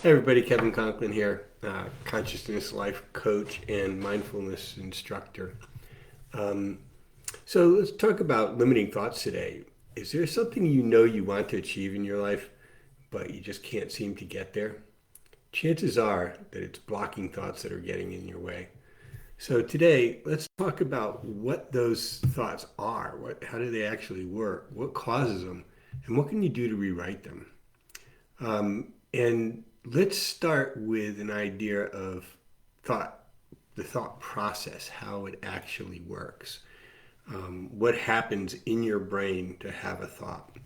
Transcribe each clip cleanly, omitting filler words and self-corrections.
Hey everybody, Kevin Conklin here, consciousness life coach and mindfulness instructor. Um, so let's talk about limiting thoughts today. Is there something you know you want to achieve in your life, but you just can't seem to get there? Chances are that it's blocking thoughts that are getting in your way. So today, let's talk about what those thoughts are. How do they actually work? What causes them? And what can you do to rewrite them? And let's start with an idea of thought, the thought process, how it actually works. What happens in your brain to have a thought?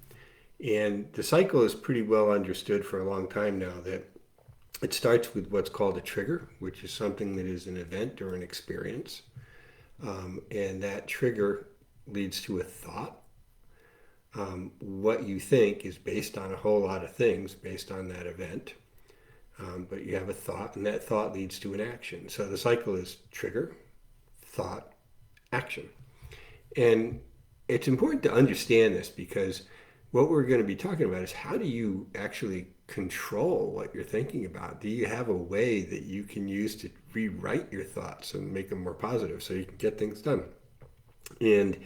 And the cycle is pretty well understood for a long time now that it starts with what's called a trigger, which is something that is an event or an experience. And that trigger leads to a thought. What you think is based on a whole lot of things based on that event. But you have a thought, and that thought leads to an action. So the cycle is trigger, thought, action. And it's important to understand this because what we're going to be talking about is how do you actually control what you're thinking about? Do you have a way that you can use to rewrite your thoughts and make them more positive so you can get things done? And,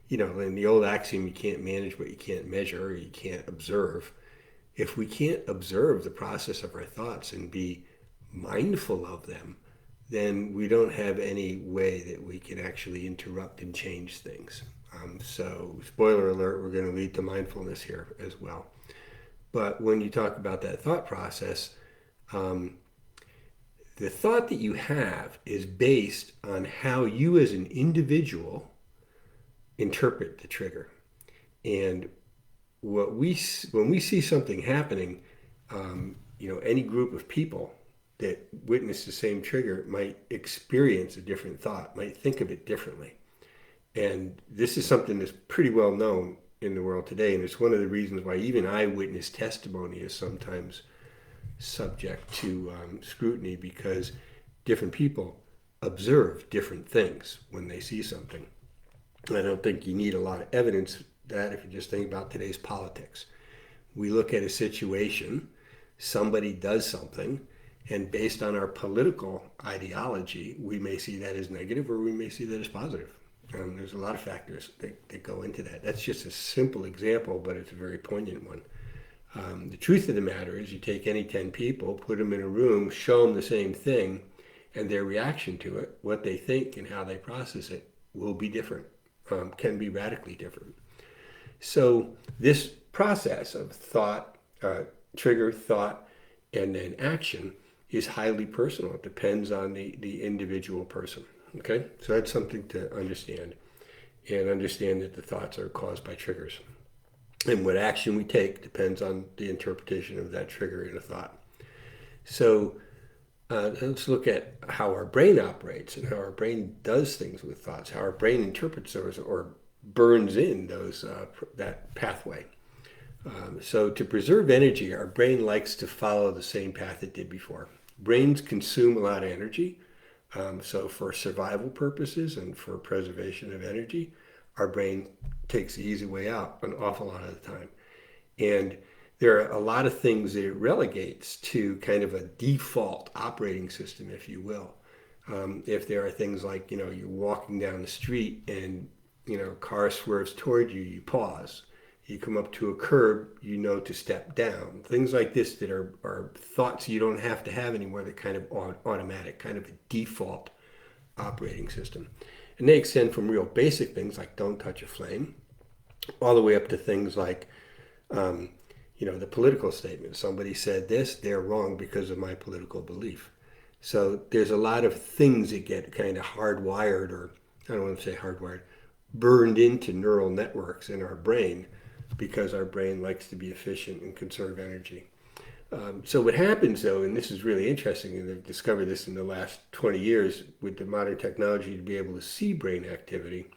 in the old axiom, you can't manage what you can't measure or you can't observe. If we can't observe the process of our thoughts and be mindful of them, then we don't have any way that we can actually interrupt and change things. So, spoiler alert, we're going to lead to mindfulness here as well. But when you talk about that thought process, um, the thought that you have is based on how you as an individual interpret the trigger. And when we see something happening, any group of people that witness the same trigger might experience a different thought, might think of it differently. And this is something that's pretty well known in the world today. And it's one of the reasons why even eyewitness testimony is sometimes subject to scrutiny because different people observe different things when they see something. I don't think you need a lot of evidence that if you just think about today's politics. We look at a situation, somebody does something, and based on our political ideology, we may see that as negative or we may see that as positive. There's a lot of factors that go into that. That's just a simple example, but it's a very poignant one. The truth of the matter is you take any 10 people, put them in a room, show them the same thing, and their reaction to it, what they think and how they process it, will be different, can be radically different. So this process of thought, trigger, thought, and then action is highly personal. It depends on the individual person. Okay, so that's something to understand, and understand that the thoughts are caused by triggers, and what action we take depends on the interpretation of that trigger in a thought. So let's look at how our brain operates and how our brain does things with thoughts, how our brain interprets those or burns in those that pathway. So to preserve energy, our brain likes to follow the same path it did before. Brains consume a lot of energy. So for survival purposes and for preservation of energy, our brain takes the easy way out an awful lot of the time. And there are a lot of things that it relegates to kind of a default operating system, if you will. If there are things like, you're walking down the street and, car swerves toward you, you pause. You come up to a curb, to step down. Things like this that are thoughts you don't have to have anymore, that kind of automatic, kind of a default operating system. And they extend from real basic things like don't touch a flame, all the way up to things like, the political statement. Somebody said this, they're wrong because of my political belief. So there's a lot of things that get kind of hardwired, or I don't want to say hardwired, burned into neural networks in our brain because our brain likes to be efficient and conserve energy. So what happens though, and this is really interesting, and they've discovered this in the last 20 years with the modern technology to be able to see brain activity,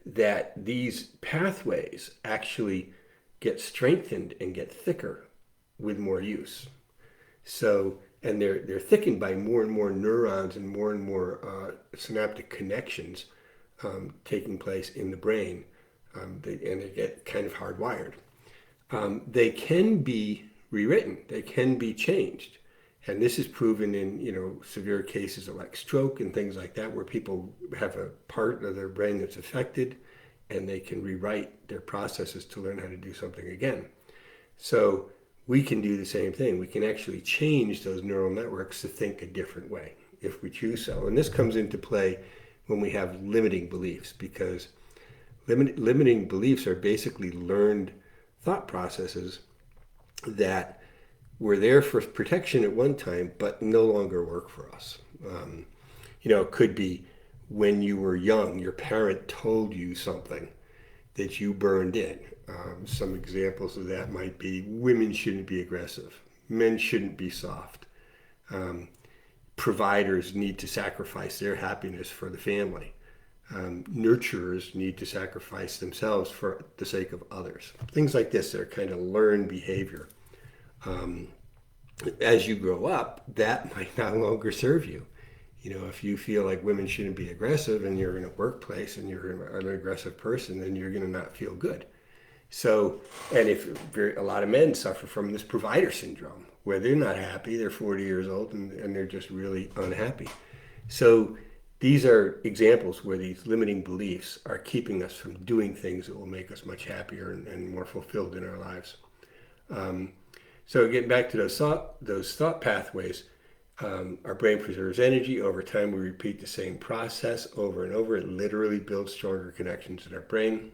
that these pathways actually get strengthened and get thicker with more use. So, and they're thickened by more and more neurons and more synaptic connections taking place in the brain, and they get kind of hardwired. They can be rewritten. They can be changed. And this is proven in, severe cases of like stroke and things like that, where people have a part of their brain that's affected and they can rewrite their processes to learn how to do something again. So we can do the same thing. We can actually change those neural networks to think a different way if we choose so. And this comes into play when we have limiting beliefs, because limiting beliefs are basically learned thought processes that were there for protection at one time, but no longer work for us. It could be when you were young, your parent told you something that you burned in. Some examples of that might be women shouldn't be aggressive, men shouldn't be soft, providers need to sacrifice their happiness for the family, nurturers need to sacrifice themselves for the sake of others. Things like this that are kind of learned behavior. As you grow up, that might no longer serve you. If you feel like women shouldn't be aggressive and you're in a workplace and you're an aggressive person, then you're going to not feel good. So, and if a lot of men suffer from this provider syndrome, where they're not happy, they're 40 years old and they're just really unhappy. So these are examples where these limiting beliefs are keeping us from doing things that will make us much happier and more fulfilled in our lives. So getting back to those thought pathways, our brain preserves energy. Over time, we repeat the same process over and over. It literally builds stronger connections in our brain.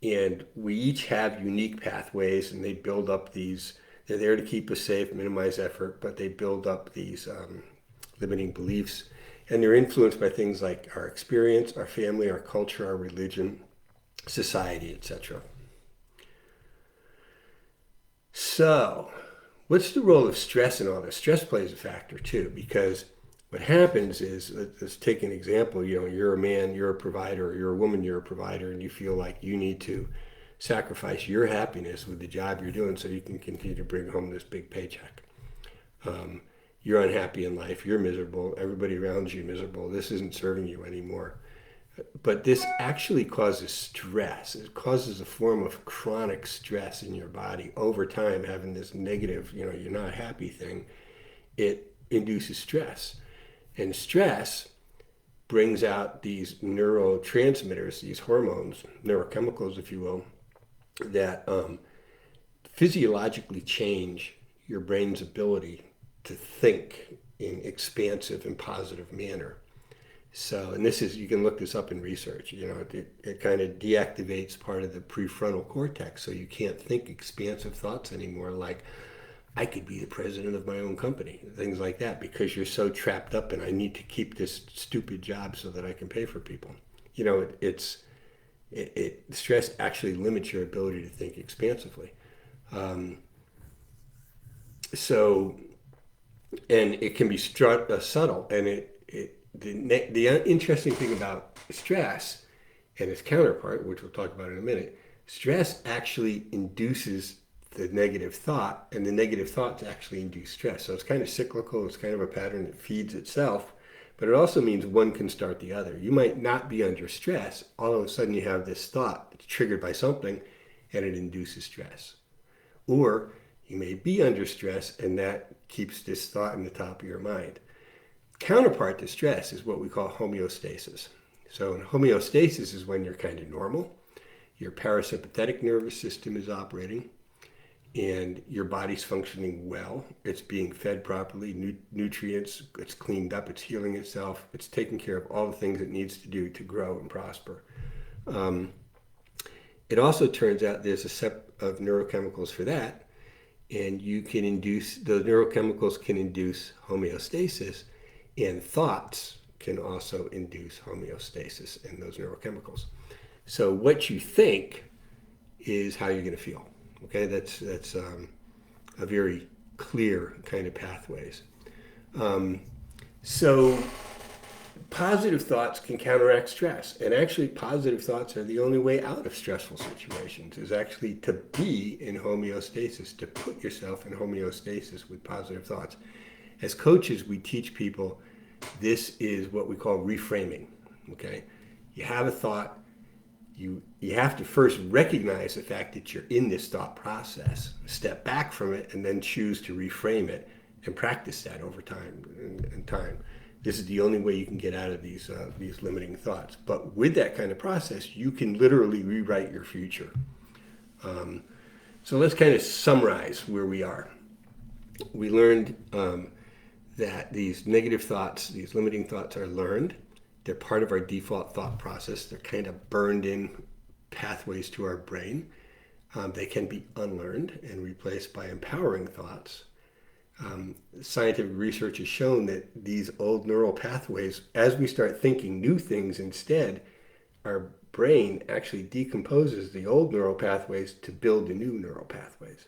And we each have unique pathways, and they build up these. They're there to keep us safe, minimize effort, but they build up these limiting beliefs. And they're influenced by things like our experience, our family, our culture, our religion, society, etc. So, what's the role of stress in all this? Stress plays a factor too, because what happens is, let's take an example, you're a man, you're a provider, or you're a woman, you're a provider, and you feel like you need to sacrifice your happiness with the job you're doing so you can continue to bring home this big paycheck. You're unhappy in life, you're miserable, everybody around you miserable, this isn't serving you anymore. But this actually causes stress. It causes a form of chronic stress in your body over time, having this negative, you're not happy thing. It induces stress. And stress brings out these neurotransmitters, these hormones, neurochemicals, if you will, that physiologically change your brain's ability to think in expansive and positive manner. So, and this is, you can look this up in research, it kind of deactivates part of the prefrontal cortex, so you can't think expansive thoughts anymore, like, I could be the president of my own company, things like that, because you're so trapped up in, I need to keep this stupid job so that I can pay for people. Stress actually limits your ability to think expansively. And it can be subtle, and the interesting thing about stress and its counterpart, which we'll talk about in a minute, stress actually induces the negative thought, and the negative thoughts actually induce stress. So it's kind of cyclical. It's kind of a pattern that feeds itself, but it also means one can start the other. You might not be under stress. All of a sudden you have this thought that's triggered by something, and it induces stress. Or you may be under stress, and that keeps this thought in the top of your mind. Counterpart to stress is what we call homeostasis. So homeostasis is when you're kind of normal, your parasympathetic nervous system is operating, and your body's functioning well. It's being fed properly, nutrients, it's cleaned up, it's healing itself, it's taking care of all the things it needs to do to grow and prosper. It also turns out there's a set of neurochemicals for that, and those neurochemicals can induce homeostasis, and thoughts can also induce homeostasis in those neurochemicals. So what you think is how you're going to feel. Okay, that's a very clear kind of pathways. So positive thoughts can counteract stress, and actually positive thoughts are the only way out of stressful situations, is actually to be in homeostasis, to put yourself in homeostasis with positive thoughts. As coaches, we teach people this is what we call reframing. Okay, you have a thought, you have to first recognize the fact that you're in this thought process, step back from it, and then choose to reframe it and practice that over time and time. This is the only way you can get out of these limiting thoughts. But with that kind of process, you can literally rewrite your future. So let's kind of summarize where we are. We learned that these negative thoughts, these limiting thoughts, are learned. They're part of our default thought process. They're kind of burned in pathways to our brain. They can be unlearned and replaced by empowering thoughts. Scientific research has shown that these old neural pathways, as we start thinking new things instead, our brain actually decomposes the old neural pathways to build the new neural pathways.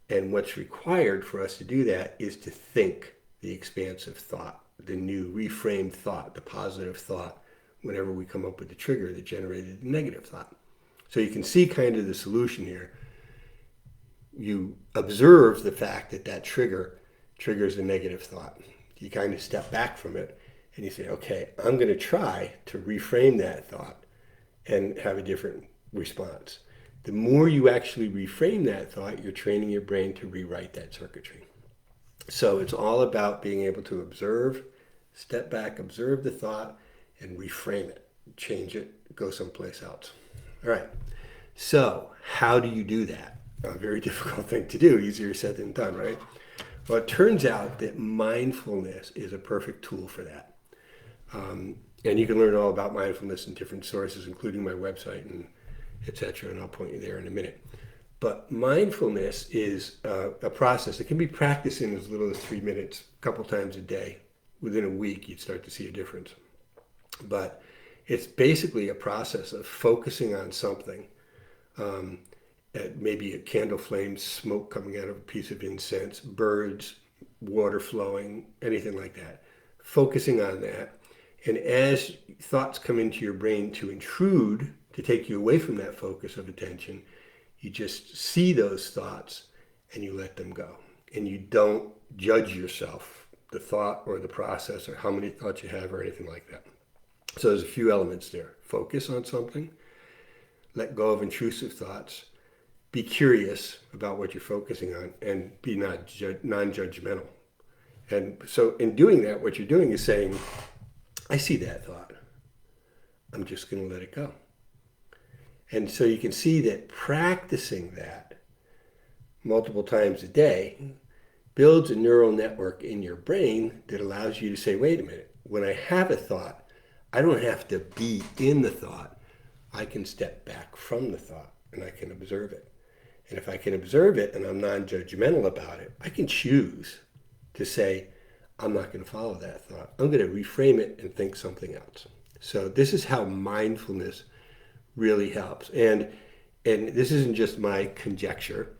And what's required for us to do that is to think the expansive thought, the new reframed thought, the positive thought, whenever we come up with the trigger that generated the negative thought. So you can see kind of the solution here. You observe the fact that that trigger triggers a negative thought. You kind of step back from it and you say, okay, I'm going to try to reframe that thought and have a different response. The more you actually reframe that thought, you're training your brain to rewrite that circuitry. So it's all about being able to observe, step back, observe the thought, and reframe it, change it, go someplace else. All right. So how do you do that? A very difficult thing to do, easier said than done, right? Well, it turns out that mindfulness is a perfect tool for that. And you can learn all about mindfulness in different sources, including my website and etc. And I'll point you there in a minute. But mindfulness is a process that can be practiced in as little as 3 minutes, a couple times a day. Within a week, you'd start to see a difference. But it's basically a process of focusing on something, maybe a candle flame, smoke coming out of a piece of incense, birds, water flowing, anything like that. Focusing on that. And as thoughts come into your brain to intrude, to take you away from that focus of attention, you just see those thoughts and you let them go. And you don't judge yourself, the thought or the process or how many thoughts you have or anything like that. So there's a few elements there. Focus on something, let go of intrusive thoughts, be curious about what you're focusing on, and be non-judgmental. And so in doing that, what you're doing is saying, I see that thought. I'm just going to let it go. And so you can see that practicing that multiple times a day builds a neural network in your brain that allows you to say, wait a minute, when I have a thought, I don't have to be in the thought. I can step back from the thought and I can observe it. And if I can observe it and I'm non-judgmental about it, I can choose to say, I'm not going to follow that thought. I'm going to reframe it and think something else. So this is how mindfulness really helps. And this isn't just my conjecture.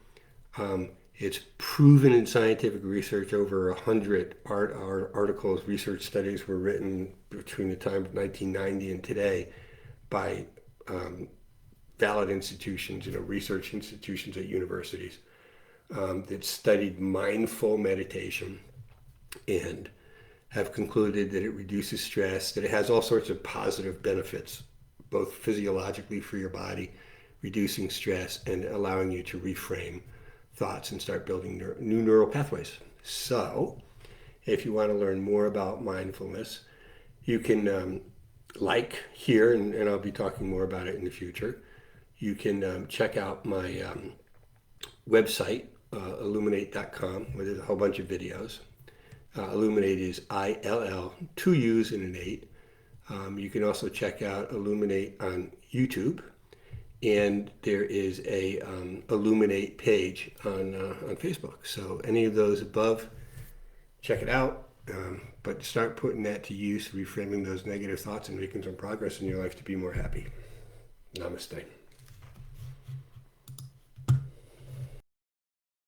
It's proven in scientific research. Over 100 articles, research studies were written between the time of 1990 and today by valid institutions, research institutions at universities that studied mindful meditation and have concluded that it reduces stress, that it has all sorts of positive benefits, both physiologically for your body, reducing stress and allowing you to reframe thoughts and start building new neural pathways. So if you want to learn more about mindfulness, you can like here, and I'll be talking more about it in the future. You can check out my website, illuminate.com, where there's a whole bunch of videos. Illuminate is ILL, 2 U's and an 8. You can also check out Illuminate on YouTube, and there is a Illuminate page on Facebook. So any of those above, check it out. But start putting that to use, reframing those negative thoughts and making some progress in your life to be more happy. Namaste.